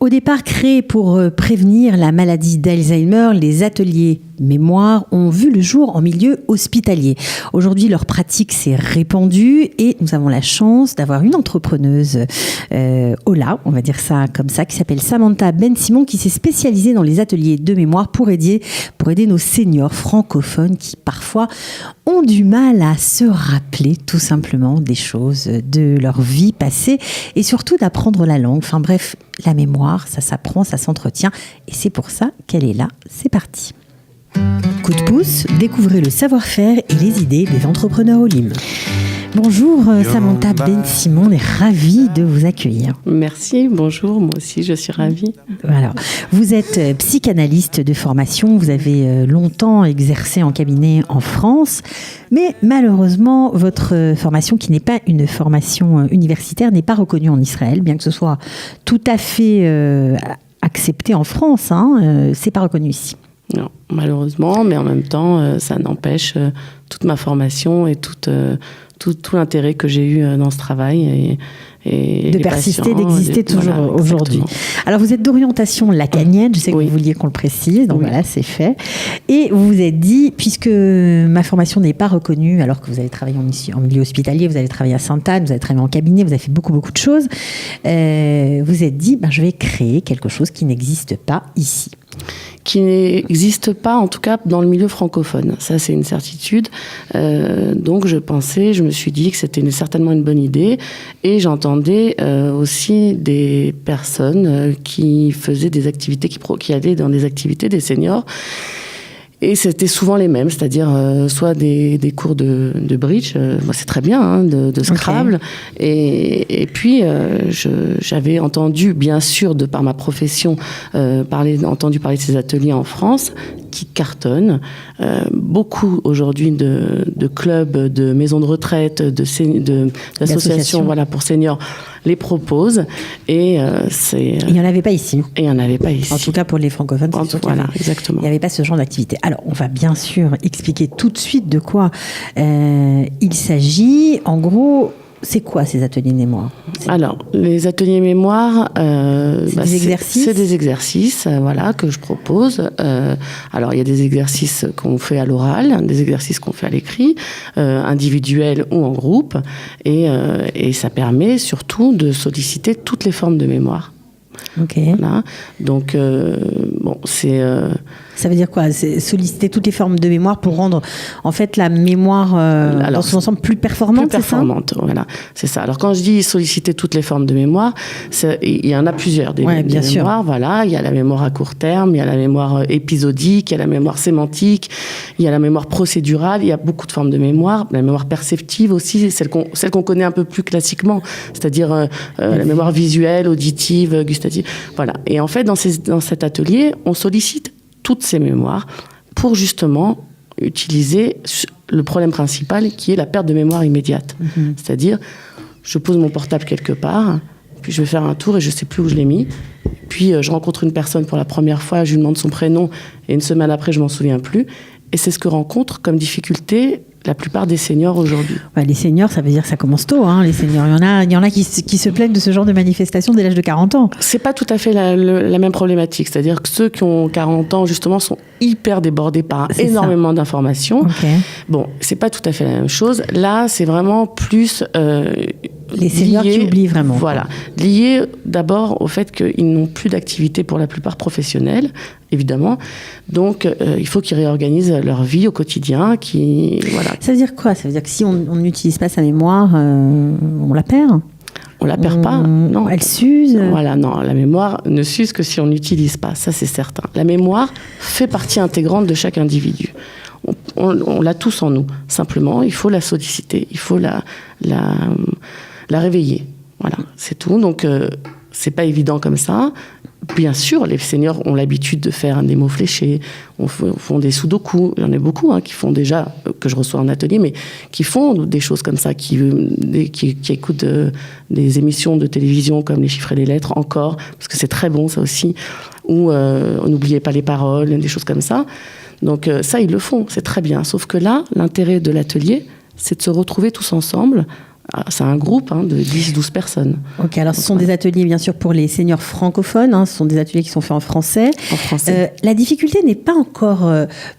Au départ créés pour prévenir la maladie d'Alzheimer, les ateliers mémoire ont vu le jour en milieu hospitalier. Aujourd'hui, leur pratique s'est répandue et nous avons la chance d'avoir une entrepreneuse, Ola, on va dire ça comme ça, qui s'appelle Samantha Ben-Simon, qui s'est spécialisée dans les ateliers de mémoire pour aider nos seniors francophones qui parfois ont du mal à se rappeler tout simplement des choses de leur vie passée et surtout d'apprendre la langue. Enfin bref, la mémoire, ça s'apprend, ça s'entretient et c'est pour ça qu'elle est là. C'est parti. Coup de pouce, découvrez le savoir-faire et les idées des entrepreneurs Olim. Bonjour Samantha Ben-Simon, on est ravie de vous accueillir. Merci, bonjour, moi aussi je suis ravie. Alors, vous êtes psychanalyste de formation, vous avez longtemps exercé en cabinet en France, mais malheureusement votre formation, qui n'est pas une formation universitaire, n'est pas reconnue en Israël, bien que ce soit tout à fait accepté en France, c'est pas reconnu ici. Non, malheureusement, mais en même temps, ça n'empêche toute ma formation et tout l'intérêt que j'ai eu dans ce travail et de persister, d'exister toujours aujourd'hui. Exactement. Alors, vous êtes d'orientation lacanienne, je sais que vous vouliez qu'on le précise, donc voilà, c'est fait. Et vous vous êtes dit, puisque ma formation n'est pas reconnue, alors que vous avez travaillé en milieu hospitalier, vous avez travaillé à Sainte-Anne, vous avez travaillé en cabinet, vous avez fait beaucoup de choses, vous êtes dit, je vais créer quelque chose qui n'existe pas ici. Qui n'existe pas, en tout cas, dans le milieu francophone. Ça, c'est une certitude. Donc, je me suis dit que c'était certainement une bonne idée. Et j'entendais aussi des personnes qui faisaient des activités, qui allaient dans des activités des seniors. Et c'était souvent les mêmes, c'est-à-dire soit des cours de bridge, c'est très bien, de Scrabble, et puis j'avais entendu, bien sûr, de par ma profession, entendu parler de ces ateliers en France, qui cartonnent. Beaucoup aujourd'hui de clubs, de maisons de retraite, d'associations pour seniors les proposent. Et il n'y en avait pas ici. Et il n'y en avait pas ici. En tout cas, pour les francophones, c'est sûr exactement. Il n'y avait pas ce genre d'activité. Alors, on va bien sûr expliquer tout de suite de quoi il s'agit. En gros, c'est quoi ces ateliers mémoire ? Alors, les ateliers mémoire, c'est des exercices que je propose. Alors, il y a des exercices qu'on fait à l'oral, des exercices qu'on fait à l'écrit, individuels ou en groupe. Et ça permet surtout de solliciter toutes les formes de mémoire. Ok. Voilà. Donc, c'est... Ça veut dire quoi ? C'est solliciter toutes les formes de mémoire pour rendre, en fait, la mémoire dans son ensemble plus performante, c'est ça ? Voilà, c'est ça. Alors, quand je dis solliciter toutes les formes de mémoire, il y en a plusieurs. Des mémoires, voilà. Il y a la mémoire à court terme, il y a la mémoire épisodique, il y a la mémoire sémantique, il y a la mémoire procédurale, il y a beaucoup de formes de mémoire. La mémoire perceptive aussi, celle qu'on connaît un peu plus classiquement, c'est-à-dire la mémoire visuelle, auditive, gustative. Voilà. Et en fait, dans cet atelier, on sollicite toutes ces mémoires pour justement utiliser le problème principal qui est la perte de mémoire immédiate. C'est-à-dire, je pose mon portable quelque part, puis je vais faire un tour et je ne sais plus où je l'ai mis. Puis je rencontre une personne pour la première fois, je lui demande son prénom et une semaine après, je ne m'en souviens plus. Et c'est ce que rencontrent comme difficulté la plupart des seniors aujourd'hui. Les seniors, ça veut dire que ça commence tôt. Les seniors, il y en a qui se plaignent de ce genre de manifestation dès l'âge de 40 ans. C'est pas tout à fait la même problématique. C'est-à-dire que ceux qui ont 40 ans, justement, sont hyper débordés par énormément d'informations. Okay. Bon, c'est pas tout à fait la même chose. Là, c'est vraiment plus... les seniors qui oublient vraiment. Voilà. Lié d'abord au fait qu'ils n'ont plus d'activité pour la plupart professionnelle, évidemment. Donc, il faut qu'ils réorganisent leur vie au quotidien. Voilà. Ça veut dire quoi ? Ça veut dire que si on n'utilise pas sa mémoire, on la perd ? On la perd pas, non. Elle s'use. Voilà, non, la mémoire ne s'use que si on n'utilise pas, ça c'est certain. La mémoire fait partie intégrante de chaque individu. On l'a tous en nous. Simplement, il faut la solliciter, il faut la réveiller. Voilà, c'est tout. Donc, c'est pas évident comme ça. Bien sûr, les seniors ont l'habitude de faire des mots fléchés, font des sudoku. Il y en a beaucoup qui font déjà, que je reçois en atelier, mais qui font des choses comme ça, qui écoutent des émissions de télévision comme Les chiffres et les lettres, encore, parce que c'est très bon ça aussi, ou n'oubliez pas les paroles, des choses comme ça. Donc ça, ils le font, c'est très bien. Sauf que là, l'intérêt de l'atelier, c'est de se retrouver tous ensemble c'est un groupe de 10-12 personnes. Ok, alors ce sont des ateliers bien sûr pour les seniors francophones, ce sont des ateliers qui sont faits en français. En français. La difficulté n'est pas encore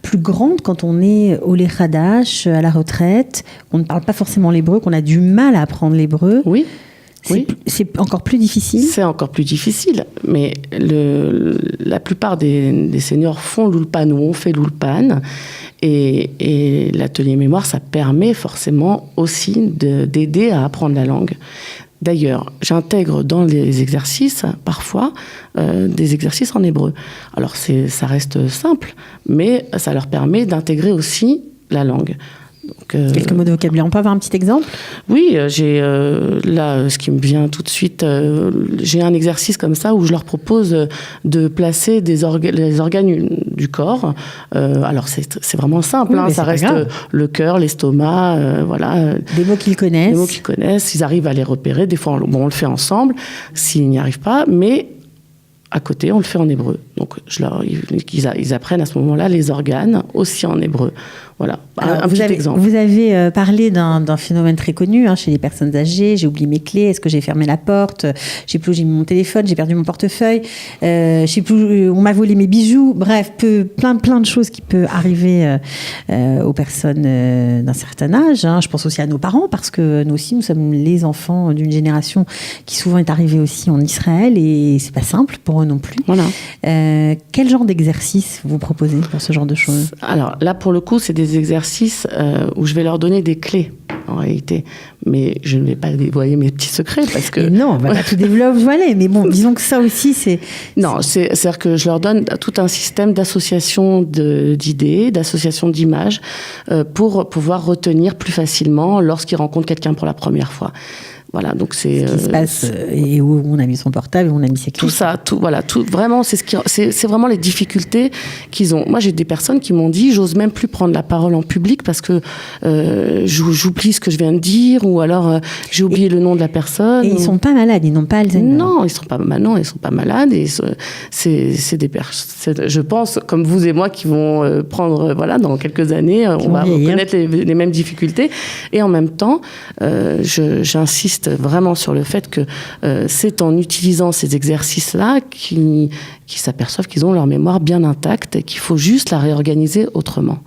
plus grande quand on est au Lehadash, à la retraite, on ne parle pas forcément l'hébreu, qu'on a du mal à apprendre l'hébreu. Oui. C'est encore plus difficile. C'est encore plus difficile, mais la plupart des seniors font l'Ulpan ou ont fait l'Ulpan. Et l'atelier mémoire, ça permet forcément aussi d'aider à apprendre la langue. D'ailleurs, j'intègre dans les exercices, parfois, des exercices en hébreu. Alors, ça reste simple, mais ça leur permet d'intégrer aussi la langue. Donc, quelques mots de vocabulaire. On peut avoir un petit exemple ? Oui, j'ai là, ce qui me vient tout de suite, j'ai un exercice comme ça où je leur propose de placer les organes du corps. Alors, c'est vraiment simple, ça reste le cœur, l'estomac, voilà. Des mots qu'ils connaissent. Des mots qu'ils connaissent, ils arrivent à les repérer. Des fois, on le fait ensemble, s'ils n'y arrivent pas, mais à côté, on le fait en hébreu. Donc, ils apprennent à ce moment-là les organes aussi en hébreu. Voilà, un petit exemple. Vous avez parlé d'un phénomène très connu chez les personnes âgées. J'ai oublié mes clés, est-ce que j'ai fermé la porte ? Je sais plus où j'ai mis mon téléphone, j'ai perdu mon portefeuille, je sais plus où on m'a volé mes bijoux. Bref, plein de choses qui peuvent arriver aux personnes d'un certain âge. Je pense aussi à nos parents, parce que nous aussi, nous sommes les enfants d'une génération qui souvent est arrivée aussi en Israël, et c'est pas simple pour eux non plus. Voilà. Quel genre d'exercice vous proposez pour ce genre de choses ? Alors là, pour le coup, c'est des exercices où je vais leur donner des clés, en réalité. Mais je ne vais pas dévoiler mes petits secrets, parce que... Et non, on va pas tout dévoiler, mais bon, disons que ça aussi, c'est... Non, c'est-à-dire que je leur donne tout un système d'association d'idées, d'association d'images, pour pouvoir retenir plus facilement lorsqu'ils rencontrent quelqu'un pour la première fois. Voilà, donc c'est ce qui se passe et où on a mis son portable, où on a mis ses clés. Tout ça, vraiment, c'est vraiment les difficultés qu'ils ont. Moi, j'ai des personnes qui m'ont dit, j'ose même plus prendre la parole en public parce que j'oublie ce que je viens de dire, ou alors j'ai oublié le nom de la personne. Et ils sont pas malades, ils n'ont pas Alzheimer. Non, ils sont pas malades. Et c'est des personnes, je pense, comme vous et moi, qui vont prendre, dans quelques années, on va reconnaître les mêmes difficultés. Et en même temps, j'insiste vraiment sur le fait que c'est en utilisant ces exercices-là qu'ils s'aperçoivent qu'ils ont leur mémoire bien intacte et qu'il faut juste la réorganiser autrement.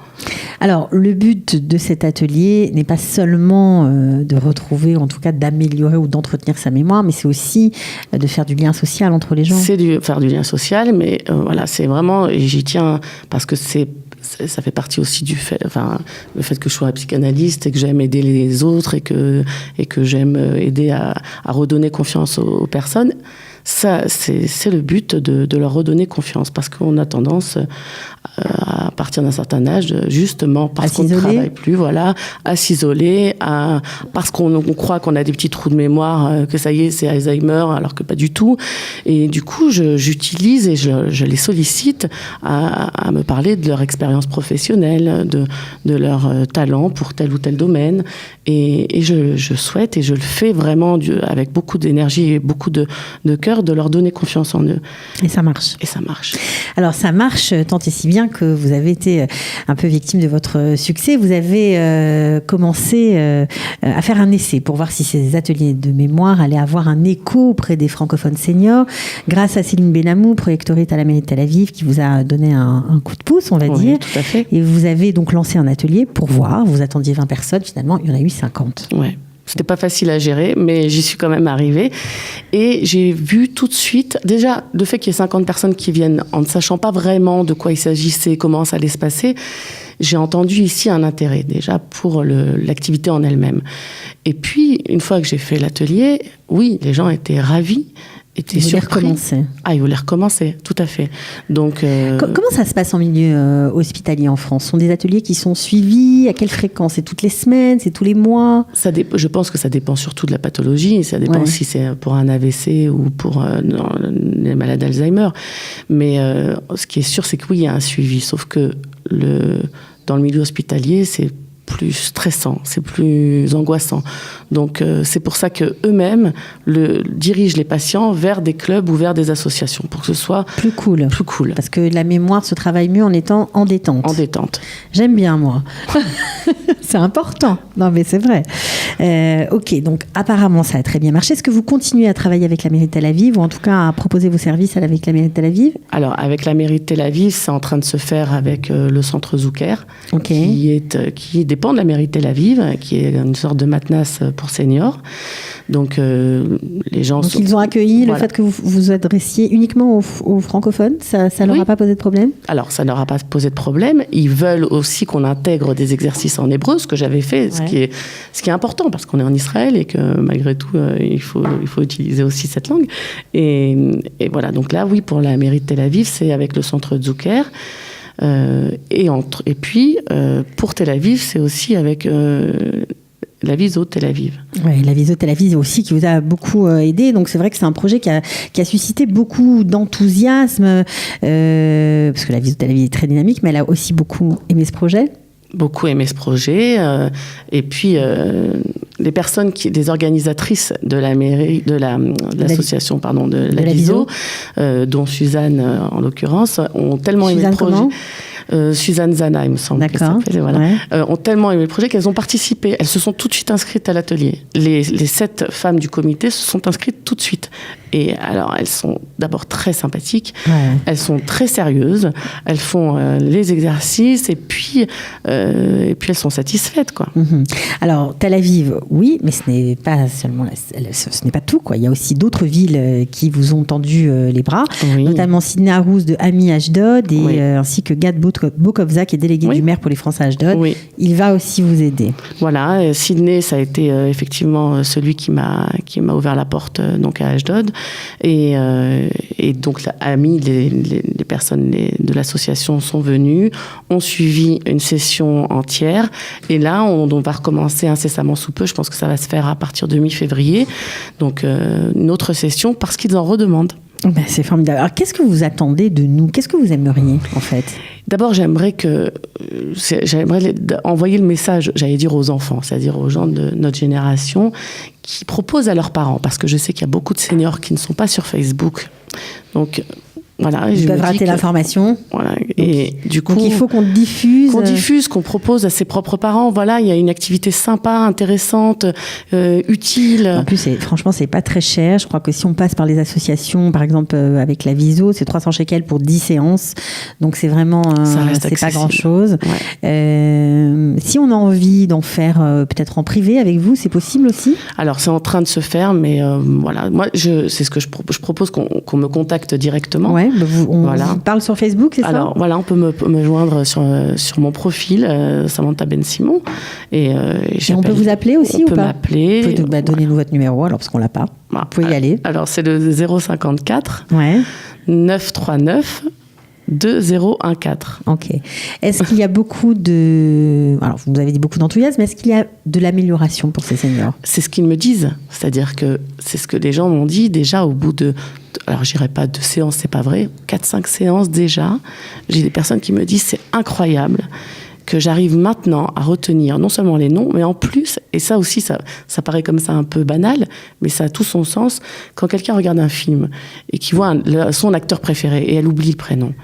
Alors, le but de cet atelier n'est pas seulement de retrouver, en tout cas d'améliorer ou d'entretenir sa mémoire, mais c'est aussi de faire du lien social entre les gens. C'est faire du lien social, mais c'est vraiment, et j'y tiens parce que ça fait partie aussi du fait, le fait que je sois psychanalyste et que j'aime aider les autres et que j'aime aider à redonner confiance aux personnes. Ça, c'est le but de leur redonner confiance, parce qu'on a tendance, à partir d'un certain âge, justement, parce qu'on ne travaille plus, à s'isoler, parce qu'on croit qu'on a des petits trous de mémoire, que ça y est, c'est Alzheimer, alors que pas du tout. Et du coup, j'utilise et je les sollicite à me parler de leur expérience professionnelle, de leur talent pour tel ou tel domaine. Et je souhaite, et je le fais vraiment avec beaucoup d'énergie et beaucoup de cœur, de leur donner confiance en eux. Et ça marche. Alors, ça marche tant et si bien que vous avez été un peu victime de votre succès. Vous avez commencé à faire un essai pour voir si ces ateliers de mémoire allaient avoir un écho auprès des francophones seniors, grâce à Céline Benamou, proyectoriste à la mairie de Tel Aviv, qui vous a donné un coup de pouce, on va dire. Tout à fait. Et vous avez donc lancé un atelier pour voir. Vous attendiez 20 personnes, finalement, il y en a eu 50. Ouais. C'était pas facile à gérer, mais j'y suis quand même arrivée. Et j'ai vu tout de suite, déjà, le fait qu'il y ait 50 personnes qui viennent en ne sachant pas vraiment de quoi il s'agissait, comment ça allait se passer, j'ai entendu ici un intérêt, déjà, pour l'activité en elle-même. Et puis, une fois que j'ai fait l'atelier, oui, les gens étaient ravis. Ils voulaient recommencer. Ils voulaient recommencer, tout à fait. Donc, comment ça se passe en milieu hospitalier en France ? Ce sont des ateliers qui sont suivis à quelle fréquence ? C'est toutes les semaines ? C'est tous les mois ? Je pense que ça dépend surtout de la pathologie. Ça dépend si c'est pour un AVC ou pour les malades d'Alzheimer. Mais ce qui est sûr, c'est que oui, il y a un suivi. Sauf que dans le milieu hospitalier, c'est plus stressant, c'est plus angoissant. Donc c'est pour ça que eux-mêmes dirigent les patients vers des clubs ou vers des associations pour que ce soit plus cool. Parce que la mémoire se travaille mieux en étant en détente. En détente. J'aime bien, moi. C'est important. Non, mais c'est vrai. Ok, donc apparemment ça a très bien marché. Est-ce que vous continuez à travailler avec la mairie de Tel Aviv ou en tout cas à proposer vos services avec la mairie de Tel Aviv? Alors avec la mairie de Tel Aviv, c'est en train de se faire avec le centre Zucker, qui dépend de la mairie de Tel Aviv, qui est une sorte de matnas pour seniors. Donc les gens ils ont accueilli le fait que vous vous adressiez uniquement aux francophones. Ça leur a pas posé de problème? Alors ça leur a pas posé de problème. Ils veulent aussi qu'on intègre des exercices en hébreu, ce que j'avais fait, ce qui est important parce qu'on est en Israël et que malgré tout il faut utiliser aussi cette langue. Et voilà, donc là oui, pour la mairie de Tel Aviv, c'est avec le centre Zucker. Et puis pour Tel Aviv, c'est aussi avec la Viso Tel Aviv. Oui, la Viso Tel Aviv aussi qui vous a beaucoup aidé. Donc c'est vrai que c'est un projet qui a suscité beaucoup d'enthousiasme parce que la Viso Tel Aviv est très dynamique, mais elle a aussi beaucoup aimé ce projet. Beaucoup aimé ce projet. Et puis les personnes les organisatrices de la mairie, de l'association, de la Viso, dont Suzanne en l'occurrence, ont tellement aimé le projet. Suzanne Zana, il me semble qu'elle s'appelle, ont tellement aimé le projet qu'elles ont participé. Elles se sont tout de suite inscrites à l'atelier. Les 7 femmes du comité se sont inscrites tout de suite. Et alors, elles sont d'abord très sympathiques, elles sont très sérieuses, elles font les exercices et puis elles sont satisfaites, quoi. Alors, Tel Aviv, oui, mais ce n'est pas seulement, ce n'est pas tout, quoi. Il y a aussi d'autres villes qui vous ont tendu les bras, notamment Sidney Harous de Ami Ashdod ainsi que Gad Bokovza, qui est délégué du maire pour les Français à Ashdod. Il va aussi vous aider. Voilà, Sidney, ça a été effectivement celui qui m'a ouvert la porte donc à Ashdod. Et donc, Ami, les personnes de l'association sont venues, ont suivi une session entière. Et là, on va recommencer incessamment sous peu. Je pense que ça va se faire à partir de mi-février. Donc, une autre session parce qu'ils en redemandent. C'est formidable. Alors, qu'est-ce que vous attendez de nous? Qu'est-ce que vous aimeriez, en fait? D'abord, j'aimerais envoyer le message, j'allais dire aux enfants, c'est-à-dire aux gens de notre génération qui proposent à leurs parents, parce que je sais qu'il y a beaucoup de seniors qui ne sont pas sur Facebook. Donc, voilà, ils peuvent rater l'information. Voilà, et du coup, il faut qu'on diffuse. Qu'on propose à ses propres parents. Voilà, il y a une activité sympa, intéressante, utile. En plus, franchement, c'est pas très cher. Je crois que si on passe par les associations, par exemple avec la Viso, c'est 300 shekels pour 10 séances. Donc c'est vraiment, c'est pas grand-chose. Si on a envie d'en faire peut-être en privé avec vous, c'est possible aussi? Alors c'est en train de se faire, mais voilà, moi c'est ce que je propose qu'on me contacte directement. Ouais, on parle sur Facebook, c'est ça? Alors voilà, on peut me joindre sur mon profil, Samantha Ben Simon. Et on peut vous appeler aussi ou pas? On peut m'appeler. Vous pouvez donnez-nous votre numéro, alors parce qu'on l'a pas. Vous pouvez y aller. Alors c'est le 054 939 2014. Ok. Est-ce qu'il y a beaucoup alors vous avez dit beaucoup d'enthousiasme, est-ce qu'il y a de l'amélioration pour ces seniors? C'est ce qu'ils me disent. C'est-à-dire que c'est ce que les gens m'ont dit déjà au bout de... Alors, je dirais pas 2 séances, c'est pas vrai. 4-5 séances déjà. J'ai des personnes qui me disent c'est incroyable que j'arrive maintenant à retenir non seulement les noms, mais en plus, et ça aussi, ça paraît comme ça un peu banal, mais ça a tout son sens, quand quelqu'un regarde un film et qu'il voit son acteur préféré et elle oublie le prénom.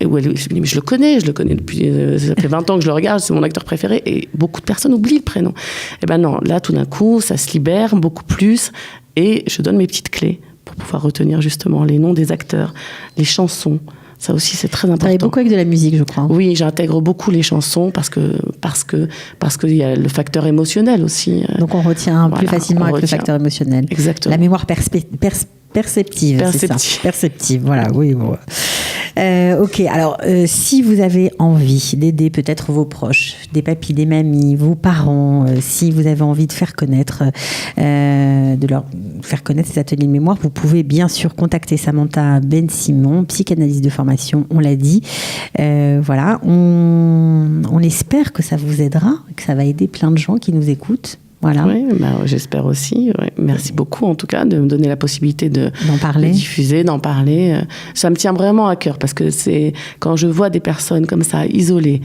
Où elle se dit, mais je le connais depuis, ça fait 20 ans que je le regarde, c'est mon acteur préféré, et beaucoup de personnes oublient le prénom. Et ben non, là, tout d'un coup, ça se libère beaucoup plus, et je donne mes petites clés pour pouvoir retenir justement les noms des acteurs, les chansons. Ça aussi, c'est très important. Vous travaillez beaucoup avec de la musique, je crois. Oui, j'intègre beaucoup les chansons parce qu'il y a le facteur émotionnel aussi. Donc on retient plus facilement avec le facteur émotionnel. Exactement. La mémoire perceptive, c'est ça. Perceptive, voilà, oui. Bon. Ok, alors si vous avez envie d'aider peut-être vos proches, des papis, des mamies, vos parents, si vous avez envie de faire connaître, de leur faire connaître ces ateliers de mémoire, vous pouvez bien sûr contacter Samantha Ben Simon, psychanalyste de formation, on l'a dit. Voilà, on espère que ça vous aidera, que ça va aider plein de gens qui nous écoutent. Voilà. Oui, j'espère aussi. Ouais. Merci beaucoup, en tout cas, de me donner la possibilité d'en parler, de diffuser, d'en parler. Ça me tient vraiment à cœur parce que c'est quand je vois des personnes comme ça, isolées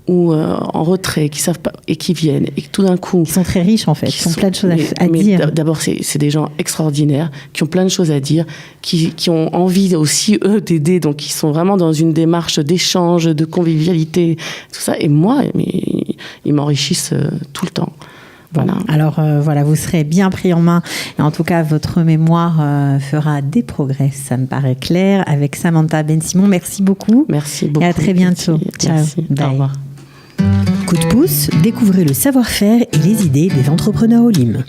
ou en retrait, qui savent pas et qui viennent et tout d'un coup, ils sont très riches en fait, ils ont plein de choses à dire. D'abord, c'est des gens extraordinaires qui ont plein de choses à dire, qui ont envie aussi eux d'aider, donc ils sont vraiment dans une démarche d'échange, de convivialité, tout ça. Et moi, ils m'enrichissent tout le temps. Voilà. Alors voilà, vous serez bien pris en main. Et en tout cas, votre mémoire fera des progrès, ça me paraît clair. Avec Samantha Ben-Simon, merci beaucoup. Merci beaucoup. Et à très bientôt. Ciao. Merci. Bye. Au revoir. Coup de pouce, découvrez le savoir-faire et les idées des entrepreneurs Olim.